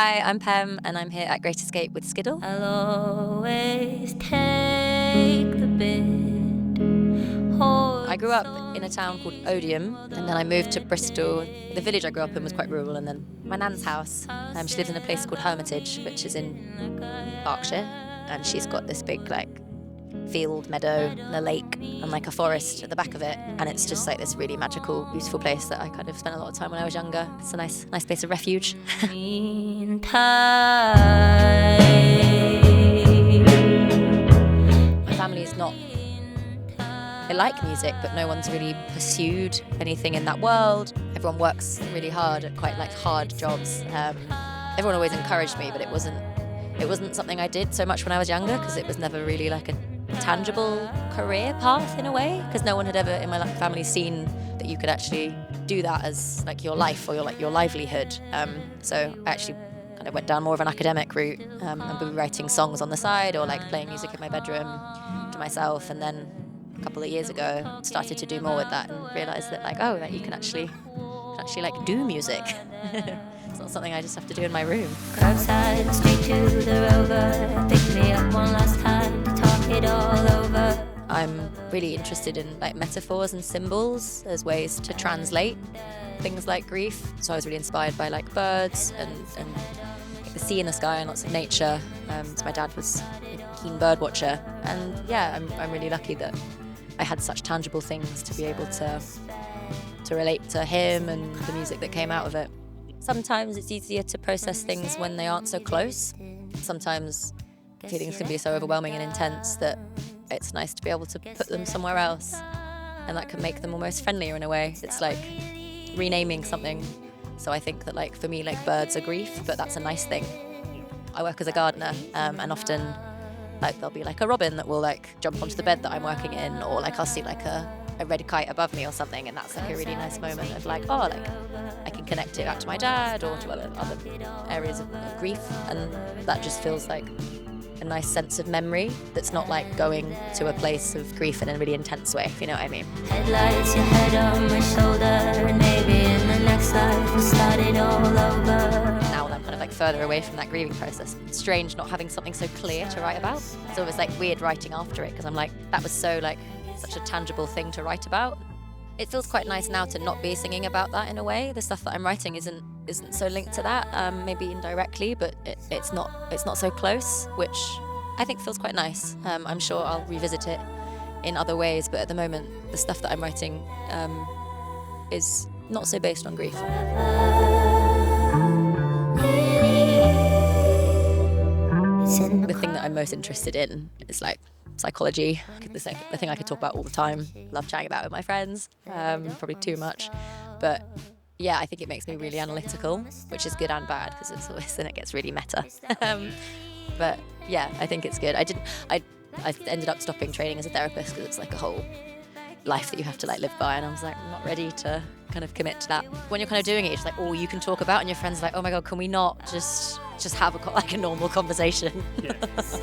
Hi, I'm Pem, and I'm here at Great Escape with Skiddle. I'll always take the bid. I grew up in a town called Odium, and then I moved to Bristol. The village I grew up in was quite rural, and then my nan's house. She lives in a place called Hermitage, which is in Berkshire, and she's got this big field, meadow, and a lake, and a forest at the back of it, and it's just this really magical, beautiful place that I kind of spent a lot of time when I was younger. It's a nice place of refuge. My family is not. They like music, but no one's really pursued anything in that world. Everyone works really hard at quite hard jobs. Everyone always encouraged me, but it wasn't something I did so much when I was younger, because it was never really a tangible career path in a way, because no one had ever in my family seen that you could actually do that as your life or your livelihood. So I actually kind of went down more of an academic route, and be writing songs on the side or playing music in my bedroom to myself, and then a couple of years ago started to do more with that and realised that you can actually do music. It's not something I just have to do in my room. Outside, straight to the rover. Pick me up one last time, talk it all over. I'm really interested in metaphors and symbols as ways to translate things like grief. So I was really inspired by birds and the sea in the sky and lots of nature. So my dad was a keen bird watcher, and I'm really lucky that I had such tangible things to be able to relate to him and the music that came out of it. Sometimes it's easier to process things when they aren't so close. Sometimes feelings can be so overwhelming and intense that it's nice to be able to put them somewhere else, and that can make them almost friendlier in a way. It's like renaming something. So I think that for me, birds are grief, but that's a nice thing. I work as a gardener, and often there'll be a robin that will jump onto the bed that I'm working in, or I'll see a red kite above me or something, and that's a really nice moment of I can connect it back to my dad or to other areas of grief, and that just feels like a nice sense of memory that's not going to a place of grief in a really intense way, if you know what I mean. Headlights, your head on my shoulder, and maybe in the next life we'll start it all over. Now that I'm kind of further away from that grieving process, it's strange not having something so clear to write about. It's almost weird writing after it, because I'm that was so such a tangible thing to write about. It feels quite nice now to not be singing about that in a way. The stuff that I'm writing isn't so linked to that, maybe indirectly, but it's not so close, which I think feels quite nice. I'm sure I'll revisit it in other ways, but at the moment, the stuff that I'm writing is not so based on grief. The thing that I'm most interested in is psychology. The thing I could talk about all the time. Love chatting about it with my friends, probably too much. But I think it makes me really analytical, which is good and bad, because it's always then it gets really meta. But I think it's good. I ended up stopping training as a therapist because it's a whole life that you have to live by, and I was I'm not ready to kind of commit to that. When you're kind of doing it, it's all you can talk about, and your friends are oh my god, can we not just have a normal conversation? Yes.